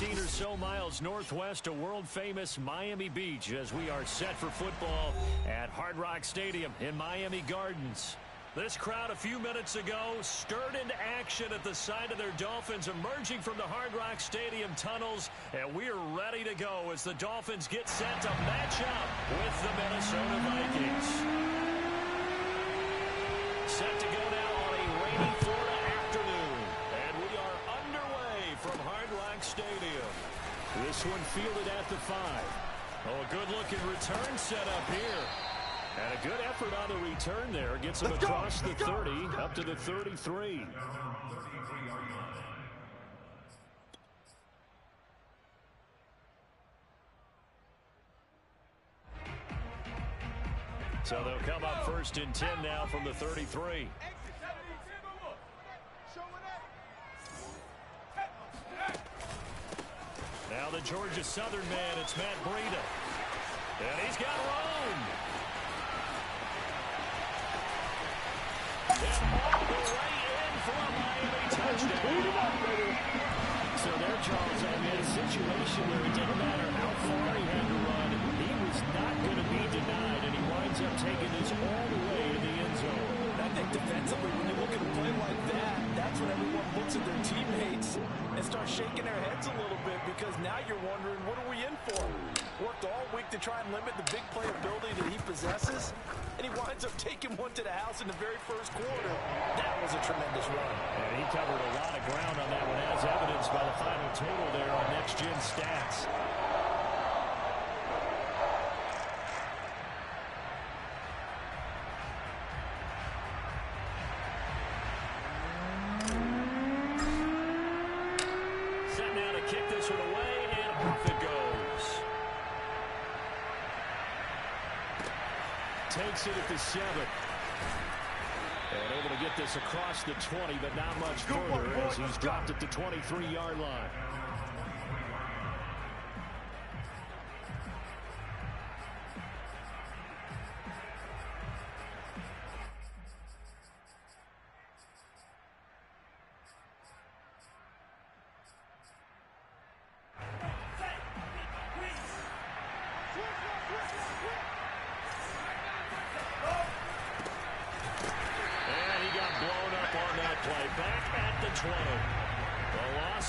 15 or so miles northwest of world-famous Miami Beach as we are set for football at Hard Rock Stadium in Miami Gardens. This crowd a few minutes ago stirred into action at the sight of their Dolphins emerging from the Hard Rock Stadium tunnels, and we're ready to go as the Dolphins get set to match up with the Minnesota Vikings. Set to go now on a rainy Florida afternoon, and we are underway from Hard Rock Stadium. This one fielded at the 5. Oh, a good-looking return set up here. And a good effort on the return there. Gets him across the 30, up to the 33. So they'll come up first and 10 now from the 33. Now the Georgia Southern man, it's Matt Breida. And he's got room. And all the way in for a Miami touchdown. So there, Charles, I mean, a situation where it didn't matter how far he had to run. He was not going to be denied, and he winds up taking this all the way to the end zone. I think defensively, when you look at a play like that, that's when everyone looks at their teammates and starts shaking their heads a little bit, because now you're wondering, what are we in for? Worked all week to try and limit the big play ability that he possesses, and he winds up taking one to the house in the very first quarter. That was a tremendous run. And he covered a lot of ground on that one, as evidenced by the final total there on Next Gen Stats. Set now to kick this one away, and off it goes. Takes it at the 7. And able to get this across the 20, but not much further as he's dropped at the 23-yard line.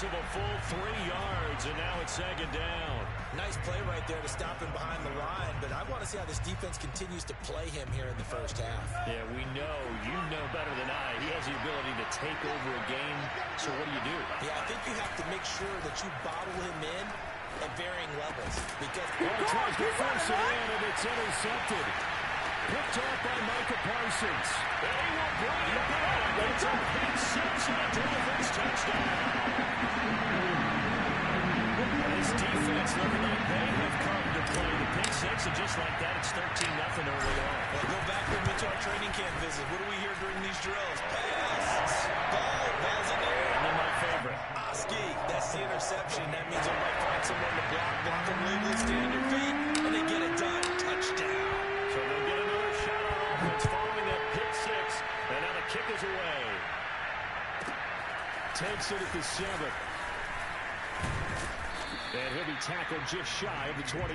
A full 3 yards, and now it's second down. Nice play right there to stop him behind the line, but I want to see how this defense continues to play him here in the first half. Yeah, we know. You know better than I. He has the ability to take over a game, so what do you do? Yeah, I think you have to make sure that you bottle him in at varying levels, because he tries to force it in, and it's intercepted. Picked off by Micah Parsons. And he will bring it back. It's a pick 6 and a Dolphins touchdown. This defense looking like they have come to play. The pick 6, and just like that, it's 13-0 early on. Well, go back with me to our training camp visit. What do we hear during these drills? Pass. Ball's in there. And then my favorite. Oski. That's the interception. That means they might find someone to block them legally, stay on your feet, and they get it done. Touchdown. So they'll get another shot on offense following that pick 6, and now the kick is away. Takes it at the 7. And he'll be tackled just shy of the 25.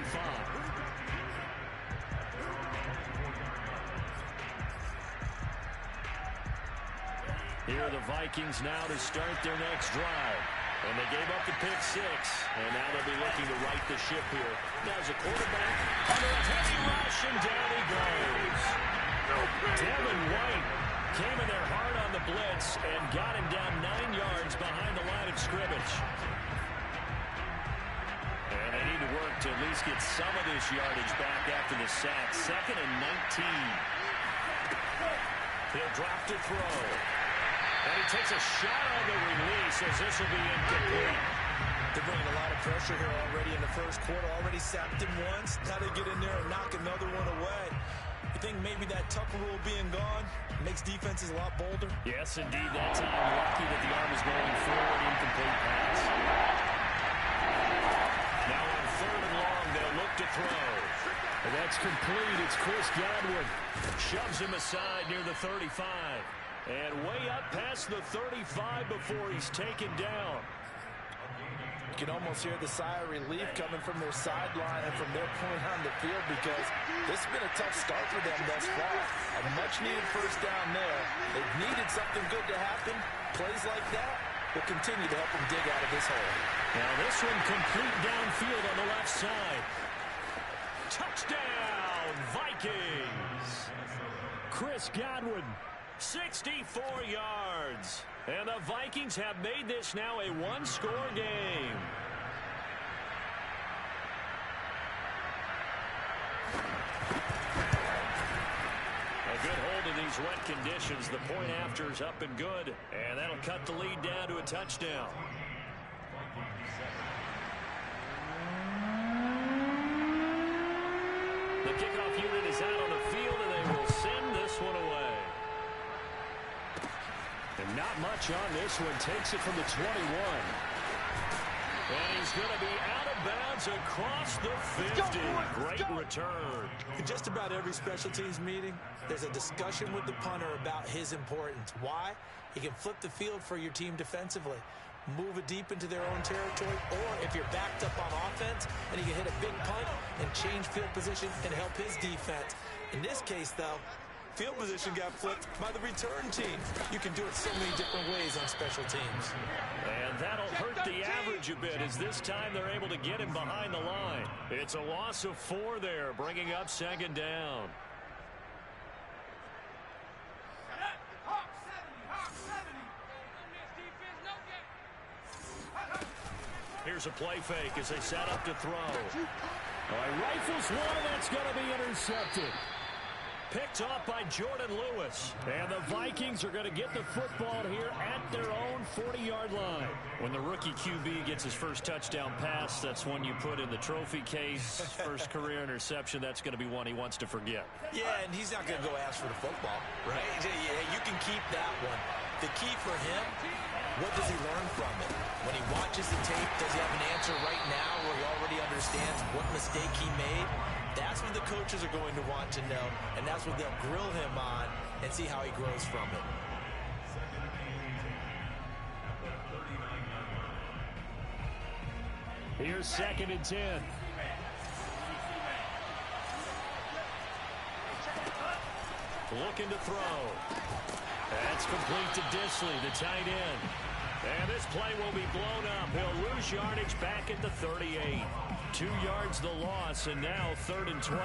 Here are the Vikings now to start their next drive. And they gave up the pick 6, and now they'll be looking to right the ship here. Now as a quarterback, under a heavy rush, and down he goes. Devin White came in there hard on the blitz and got him down 9 yards behind the line of scrimmage. And they need to work to at least get some of this yardage back after the sack. 2nd and 19. He'll drop to throw. And he takes a shot on the release as this will be incomplete. They're bringing a lot of pressure here already in the first quarter. Already sacked him once. Now they get in there and knock another one away. You think maybe that Tucker rule being gone makes defenses a lot bolder? Yes, indeed. That time, lucky that the arm is going forward. Incomplete pass. Now on 3rd and long, they'll look to throw. And that's complete. It's Chris Godwin. Shoves him aside near the 35. And way up past the 35 before he's taken down. You can almost hear the sigh of relief coming from their sideline and from their point on the field, because this has been a tough start for them thus far. A much-needed first down there. They've needed something good to happen. Plays like that will continue to help them dig out of this hole. Now this one complete downfield on the left side. Touchdown, Vikings! Chris Godwin, 64 yards. And the Vikings have made this now a one-score game. A good hold in these wet conditions. The point after is up and good. And that'll cut the lead down to a touchdown. The kickoff unit is out on the field, and they will send this one away. And not much on this one. Takes it from the 21. And he's going to be out of bounds across the 50. Great return. In just about every special teams meeting, there's a discussion with the punter about his importance. Why? He can flip the field for your team defensively, move it deep into their own territory, or if you're backed up on offense, and he can hit a big punt and change field position and help his defense. In this case, though, field position got flipped by the return team. You can do it so many different ways on special teams. And that'll hurt the average a bit, as this time they're able to get him behind the line. It's a loss of 4 there, bringing up second down. Here's a play fake as they set up to throw. Rifles one, that's going to be intercepted. Picked off by Jordan Lewis. And the Vikings are going to get the football here at their own 40-yard line. When the rookie QB gets his first touchdown pass, that's one you put in the trophy case. First career interception, that's going to be one he wants to forget. Yeah, and he's not going to go ask for the football, right? Yeah, you can keep that one. The key for him, what does he learn from it? When he watches the tape, does he have an answer right now where he already understands what mistake he made? That's what the coaches are going to want to know, and that's what they'll grill him on and see how he grows from it. Here's 2nd and 10. Looking to throw. That's complete to Disley, the tight end. And this play will be blown up. He'll lose yardage back at the 38. 2 yards the loss, and now 3rd and 12.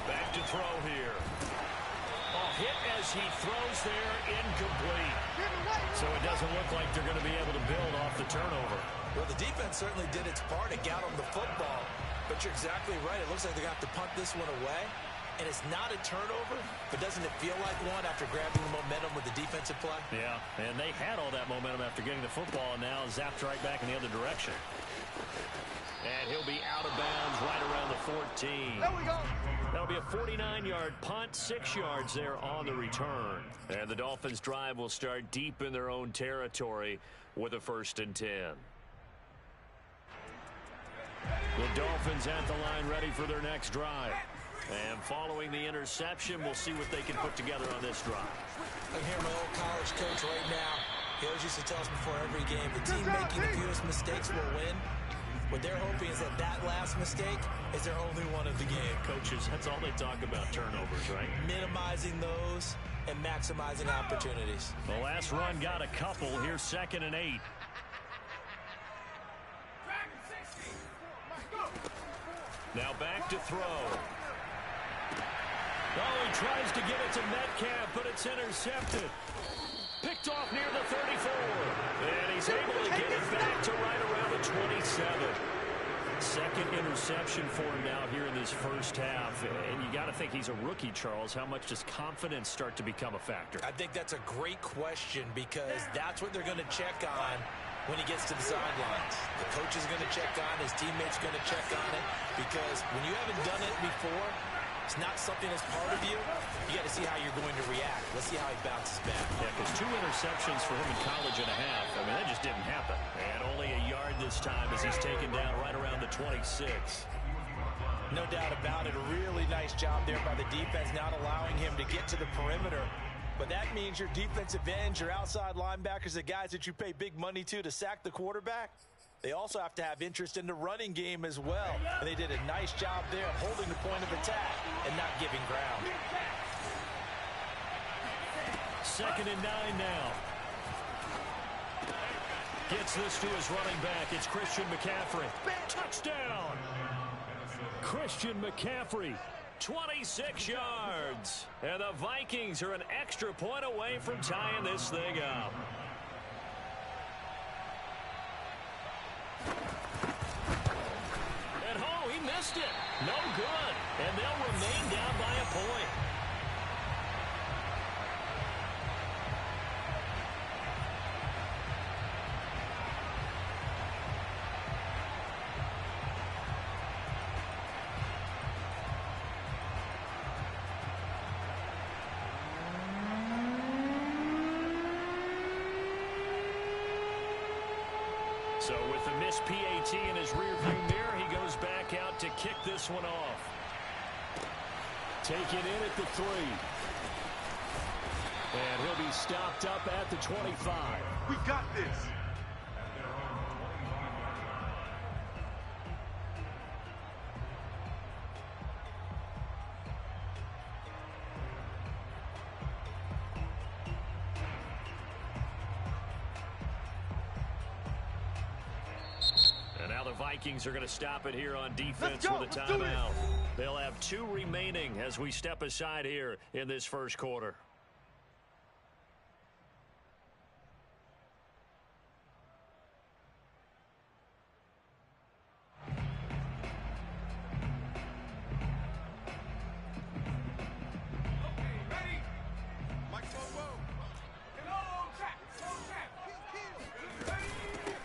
Back to throw here. Hit as he throws there, incomplete. So it doesn't look like they're going to be able to build off the turnover. Well, the defense certainly did its part to get on the football. But you're exactly right. It looks like they're going to have to punt this one away. And it's not a turnover, but doesn't it feel like one after grabbing the momentum with the defensive play? Yeah, and they had all that momentum after getting the football, and now zapped right back in the other direction. And he'll be out of bounds right around the 14. There we go. That'll be a 49-yard punt, 6 yards there on the return. And the Dolphins' drive will start deep in their own territory with a 1st and 10. The Dolphins at the line ready for their next drive. And following the interception, we'll see what they can put together on this drive. I hear my old college coach right now. He always used to tell us before every game, the team making the fewest mistakes will win. What they're hoping is that last mistake is their only one of the game. Coaches, that's all they talk about, turnovers, right? Minimizing those and maximizing opportunities. The last run got a couple. Here's 2nd and 8. Now back to throw. Oh, he tries to get it to Metcalf, but it's intercepted. Picked off near the 34. And he's able to get it back to right around the 27. 2nd interception for him now here in this first half. And you got to think he's a rookie, Charles. How much does confidence start to become a factor? I think that's a great question, because that's what they're going to check on when he gets to the sidelines. The coach is going to check on, his teammates going to check on it, because when you haven't done it before, it's not something that's part of you. You got to see how you're going to react. Let's see how he bounces back. Yeah, because 2 interceptions for him in college and a half. I mean, that just didn't happen. And only a yard this time as he's taken down right around the 26. No doubt about it. A really nice job there by the defense, not allowing him to get to the perimeter. But that means your defensive ends, your outside linebackers, the guys that you pay big money to sack the quarterback, they also have to have interest in the running game as well. And they did a nice job there holding the point of attack and not giving ground. 2nd and 9 now. Gets this to his running back. It's Christian McCaffrey. Touchdown! Christian McCaffrey, 26 yards. And the Vikings are an extra point away from tying this thing up. And oh, he missed it. No good. And they'll remain down by a point. So with the missed PAT in his rearview mirror, he goes back out to kick this one off. Taken in at the 3. And he'll be stopped up at the 25. We got this. Vikings are going to stop it here on defense with a timeout. They'll have 2 remaining as we step aside here in this first quarter.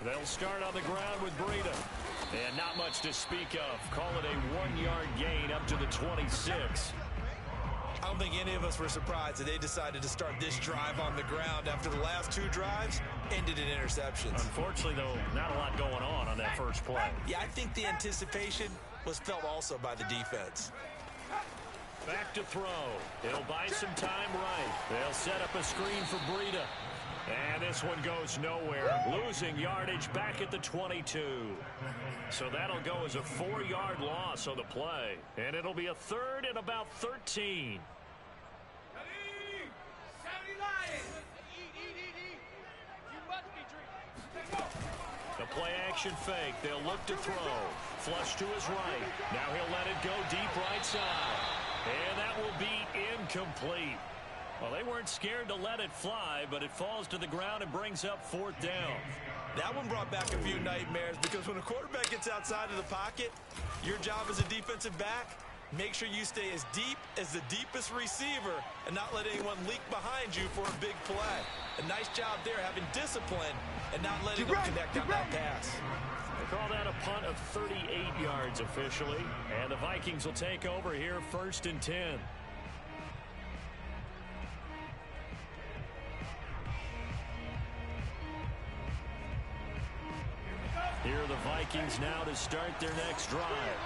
They'll start on the ground with Breida. And not much to speak of. Call it a 1-yard gain up to the 26. I don't think any of us were surprised that they decided to start this drive on the ground after the last 2 drives ended in interceptions. Unfortunately, though, not a lot going on that first play. Yeah, I think the anticipation was felt also by the defense. Back to throw. It'll buy some time right. They'll set up a screen for Breida. And this one goes nowhere. Losing yardage back at the 22. So that'll go as a 4-yard loss on the play. And it'll be a 3rd and about 13. The play action fake. They'll look to throw. Flush to his right. Now he'll let it go deep right side. And that will be incomplete. Well, they weren't scared to let it fly, but it falls to the ground and brings up 4th down. That one brought back a few nightmares because when a quarterback gets outside of the pocket, your job as a defensive back, make sure you stay as deep as the deepest receiver and not let anyone leak behind you for a big play. A nice job there having discipline and not letting them connect on that pass. They call that a punt of 38 yards officially, and the Vikings will take over here 1st and 10. Here are the Vikings now to start their next drive.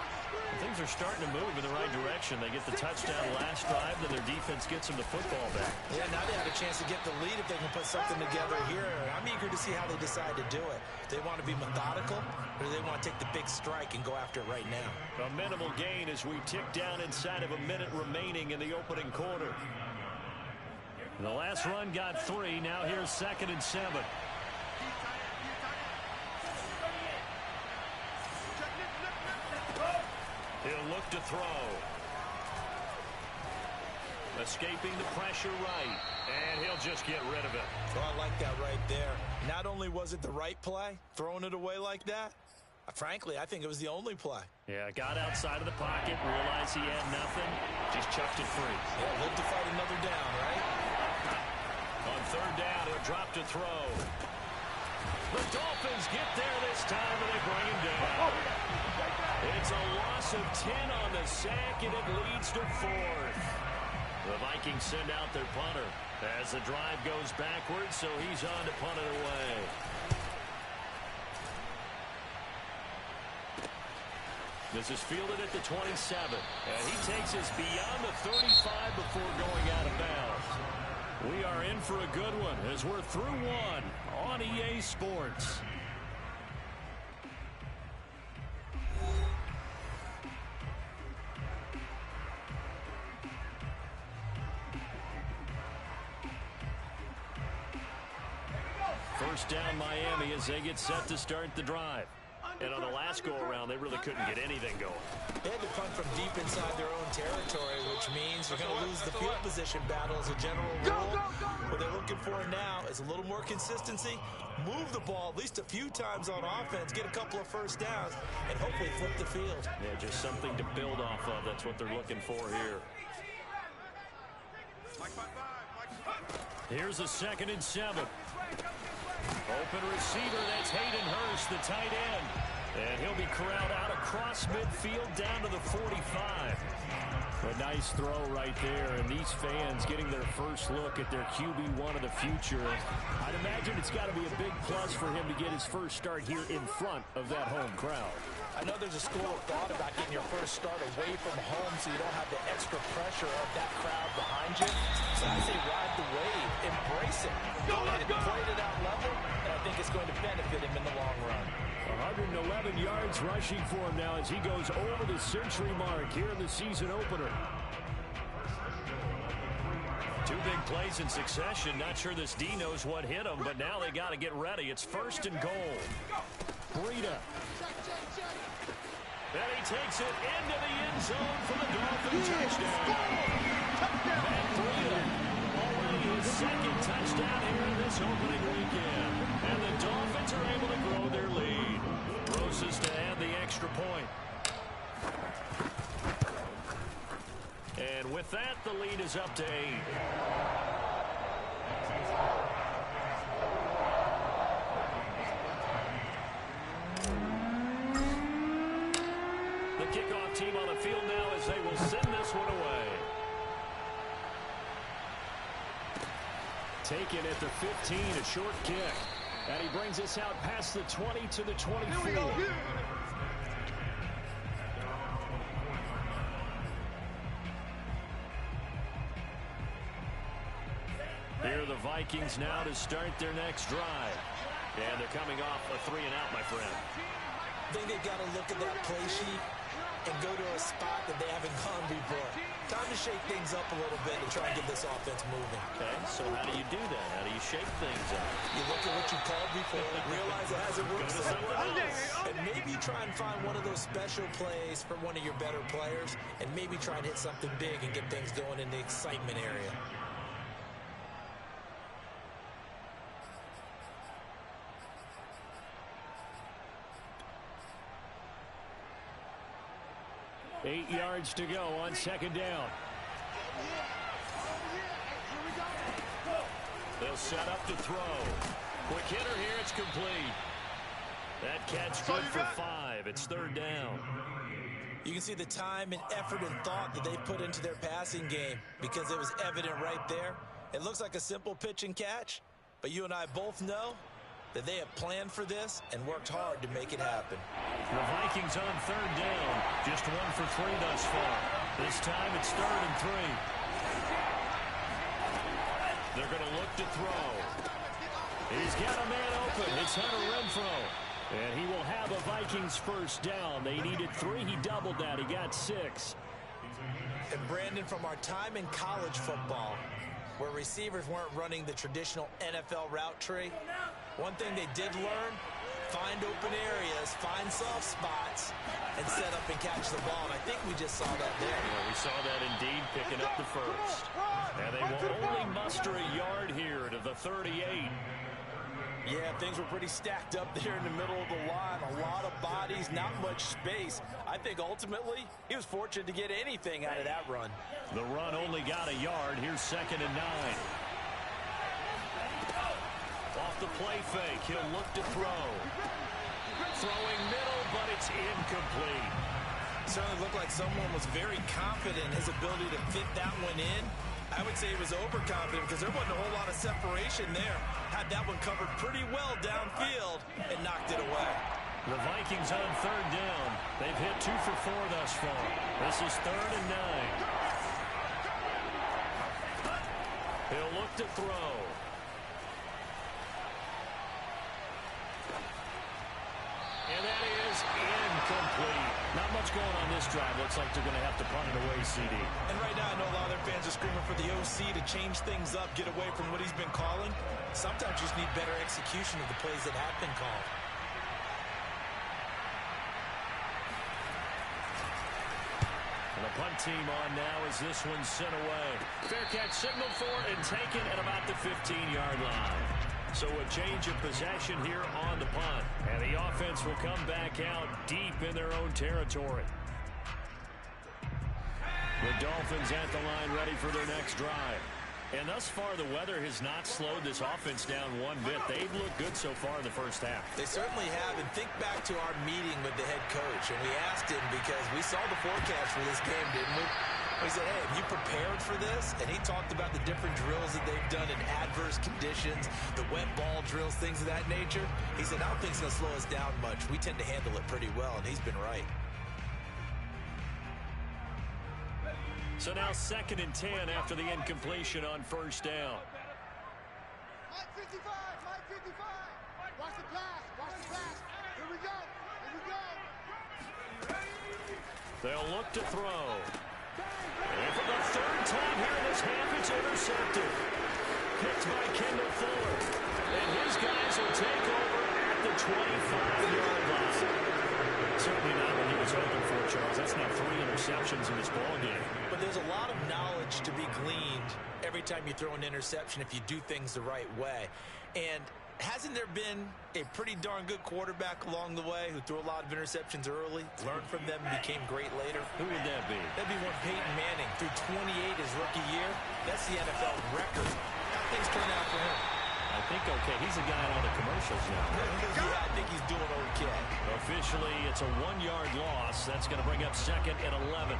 Things are starting to move in the right direction. They get the touchdown last drive, then their defense gets them the football back. Yeah, now they have a chance to get the lead if they can put something together here. I'm eager to see how they decide to do it. Do they want to be methodical, or do they want to take the big strike and go after it right now? A minimal gain as we tick down inside of a minute remaining in the opening quarter. The last run got 3. Now here's 2nd and 7. He'll look to throw. Escaping the pressure right. And he'll just get rid of it. Oh, I like that right there. Not only was it the right play, throwing it away like that, frankly, I think it was the only play. Yeah, got outside of the pocket, realized he had nothing, just chucked it free. Yeah, live to fight another down, right? On 3rd down, he'll drop to throw. The Dolphins get there this time, and they bring him down. It's a loss of 10 on the sack, and it leads to 4th. The Vikings send out their punter as the drive goes backwards, so he's on to punt it away. This is fielded at the 27. And he takes us beyond the 35 before going out of bounds. We are in for a good one as we're through one on EA Sports. First down Miami as they get set to start the drive. And on the last go-around, they really couldn't get anything going. They had to punt from deep inside their own territory, which means they're going to lose the field position battle as a general rule. What they're looking for now is a little more consistency, move the ball at least a few times on offense, get a couple of first downs, and hopefully flip the field. Yeah, just something to build off of. That's what they're looking for here. Here's a 2nd and 7. Open receiver, that's Hayden Hurst, the tight end. And he'll be corralled out across midfield down to the 45. A nice throw right there, and these fans getting their first look at their QB1 of the future. I'd imagine it's got to be a big plus for him to get his first start here in front of that home crowd. I know there's a school of thought about getting your first start away from home so you don't have the extra pressure of that crowd behind you. So I say ride the wave, embrace it, go ahead and play it at that level, and I think it's going to benefit him in the long run. 111 yards rushing for him now as he goes over the century mark here in the season opener. 2 big plays in succession. Not sure this D knows what hit him, but now they got to get ready. It's 1st and goal. Breida. And he takes it into the end zone for the Dolphin touchdown. Matt Breida, already his 2nd touchdown here in this opening weekend. And the Dolphins are able to grow their lead. Roses to add the extra point. And with that, the lead is up to 8. The kickoff team on the field now as they will send this one away. Taken at the 15, a short kick. And he brings us out past the 20 to the 24. Here are the Vikings now to start their next drive. And they're coming off a 3-and-out, my friend. I think they've got to look at that play sheet and go to a spot that they haven't gone before. Time to shake things up a little bit and try and get this offense moving. Okay, so how do you do that? How do you shake things up? You look at what you called before, realize it hasn't worked somewhere else. And maybe try and find one of those special plays for one of your better players, and maybe try and hit something big and get things going in the excitement area. Eight yards to go on 2nd down. They'll set up to throw. Quick hitter here, it's complete. That catch good for 5. It's 3rd down. You can see the time and effort and thought that they put into their passing game because it was evident right there. It looks like a simple pitch and catch, but you and I both know that they have planned for this and worked hard to make it happen. The Vikings on 3rd down. Just 1 for 3 thus far. This time it's 3rd and 3. They're going to look to throw. He's got a man open. It's Hunter Renfrow. And he will have a Vikings first down. They needed 3. He doubled that. He got 6. And Brandon, from our time in college football, where receivers weren't running the traditional NFL route tree, one thing they did learn, find open areas, find soft spots, and set up and catch the ball. And I think we just saw that there. Yeah, we saw that indeed, picking up the first. And they will only muster a yard here to the 38. Yeah, things were pretty stacked up there in the middle of the line. A lot of bodies, not much space. I think ultimately he was fortunate to get anything out of that run. The run only got a yard. Here's 2nd and 9. Off the play fake, he'll look to throw. Throwing middle, but it's incomplete. Certainly looked like someone was very confident in his ability to fit that one in. I would say he was overconfident because there wasn't a whole lot of separation there. Had that one covered pretty well downfield and knocked it away. The Vikings on third down. They've hit 2 for 4 thus far. This is 3rd and 9. He'll look to throw. And that is incomplete. Not much going on this drive. Looks like they're going to have to punt it away, CD. And right now, I know a lot of their fans are screaming for the OC to change things up, get away from what he's been calling. Sometimes you just need better execution of the plays that have been called. And the punt team on now as this one's sent away. Fair catch signaled for and taken at about the 15-yard line. So a change of possession here on the punt. And the offense will come back out deep in their own territory. The Dolphins at the line ready for their next drive. And thus far, the weather has not slowed this offense down one bit. They've looked good so far in the first half. They certainly have. And think back to our meeting with the head coach. And we asked him because we saw the forecast for this game, didn't we? We said, hey, have you prepared for this? And he talked about the different drills that they've done in adverse conditions, the wet ball drills, things of that nature. He said, I don't think it's going to slow us down much. We tend to handle it pretty well, and he's been right. So now 2nd and 10 after the incompletion on first down. Mike 55, Mike 55. Watch the pass, watch the pass. Here we go, here we go. They'll look to throw. And for the 3rd time here in this half, it's intercepted. Picked by Kendall Fuller. And his guys will take over at the 25-yard line. Certainly not what he was hoping for, Charles. That's now 3 interceptions in this ballgame. But there's a lot of knowledge to be gleaned every time you throw an interception if you do things the right way. And hasn't there been a pretty darn good quarterback along the way who threw a lot of interceptions early, learned from them, and became great later? Who would that be? That'd be one Peyton Manning. Threw 28 his rookie year. That's the NFL record. How things turn out for him? I think okay. He's a guy on all the commercials now. Yeah, I think he's doing okay. Officially, it's a 1-yard loss. That's going to bring up 2nd and 11.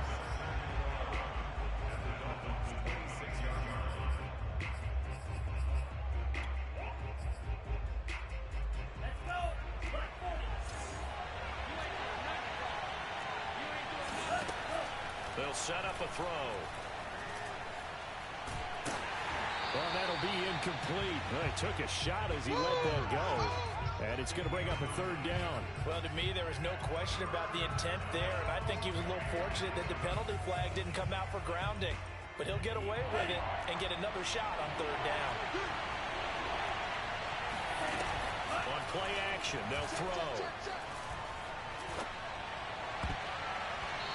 They'll set up a throw. Well, that'll be incomplete. Well, he took a shot as he let that go. And it's going to bring up a 3rd down. Well, to me, there was no question about the intent there, and I think he was a little fortunate that the penalty flag didn't come out for grounding. But he'll get away with it and get another shot on 3rd down. On play action, they'll throw.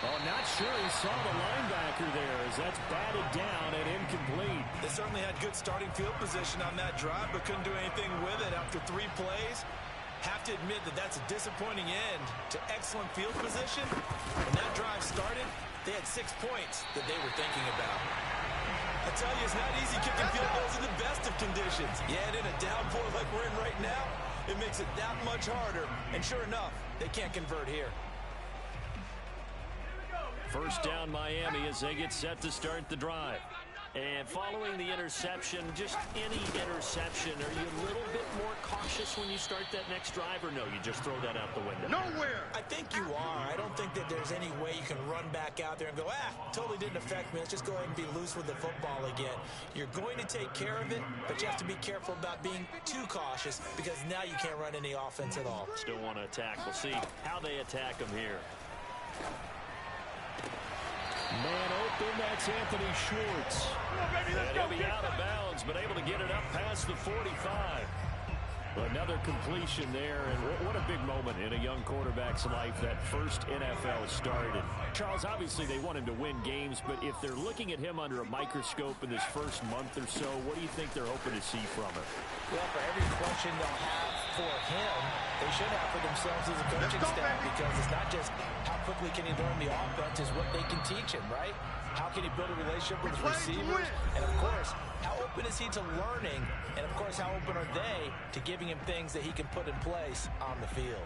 Oh, not sure he saw the linebacker there as that's batted down and incomplete. They certainly had good starting field position on that drive, but couldn't do anything with it after 3 plays. Have to admit that that's a disappointing end to excellent field position. When that drive started, they had 6 points that they were thinking about. I tell you, it's not easy kicking field goals in the best of conditions. Yeah, and in a downpour like we're in right now, it makes it that much harder. And sure enough, they can't convert here. First down Miami as they get set to start the drive. And following the interception, just any interception, are you a little bit more cautious when you start that next drive, or no, you just throw that out the window? Nowhere. I think you are. I don't think that there's any way you can run back out there and go, totally didn't affect me. Let's just go ahead and be loose with the football again. You're going to take care of it, but you have to be careful about being too cautious because now you can't run any offense at all. Still want to attack. We'll see how they attack them here. Man open, that's Anthony Schwartz. And he'll be out of bounds, but able to get it up past the 45. Another completion there, and what a big moment in a young quarterback's life, that first NFL started. Charles, obviously they want him to win games, but if they're looking at him under a microscope in this first month or so, what do you think they're hoping to see from him? Well, for every question they'll have for him, they should have for themselves as a coaching staff, because it's not just how quickly can he learn the offense, it's what they can teach him, right? How can he build a relationship with his receivers? And, of course, how open is he to learning? And, of course, how open are they to giving him things that he can put in place on the field?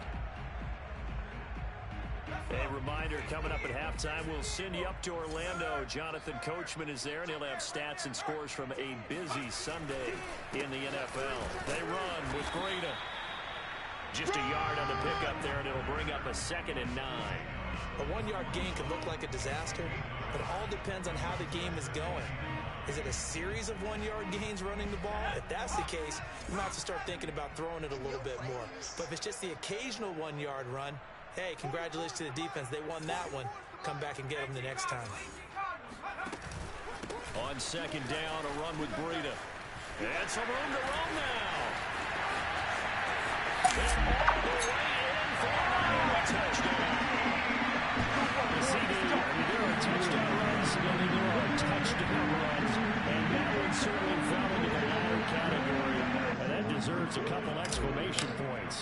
A reminder, coming up at halftime, we'll send you up to Orlando. Jonathan Coachman is there, and he'll have stats and scores from a busy Sunday in the NFL. They run with Greta. Just a yard on the pickup there, and it'll bring up a 2nd and 9. A 1-yard gain can look like a disaster, but it all depends on how the game is going. Is it a series of 1-yard gains running the ball? If that's the case, you might have to start thinking about throwing it a little bit more. But if it's just the occasional 1-yard run, hey, congratulations to the defense. They won that one. Come back and get them the next time. On 2nd down, a run with Breida. And some room to run now. And all the way in for a touchdown. There are touchdown runs, and there are touchdown runs. And that one certainly fell into the latter category. And that deserves a couple exclamation points.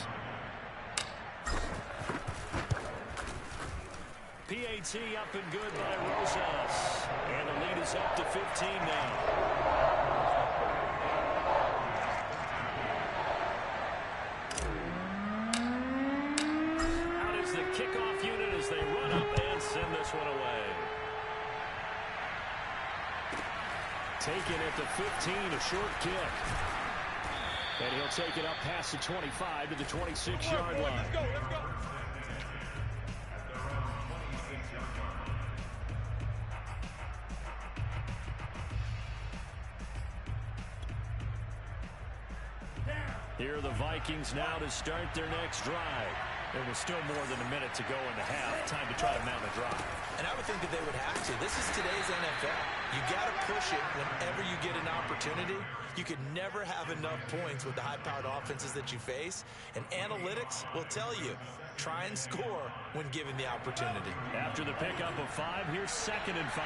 PAT up and good by Rosas. And the lead is up to 15 now. Out is the kickoff unit as they run up and send this one away. Taken at the 15, a short kick. And he'll take it up past the 25 to the 26-yard line. Let's go. Here are the Vikings now to start their next drive. There was still more than a minute to go in the half. Time to try to mount a drive. And I would think that they would have to. This is today's NFL. You got to push it whenever you get an opportunity. You could never have enough points with the high-powered offenses that you face. And analytics will tell you, try and score when given the opportunity. After the pickup of 5, here's 2nd and 5.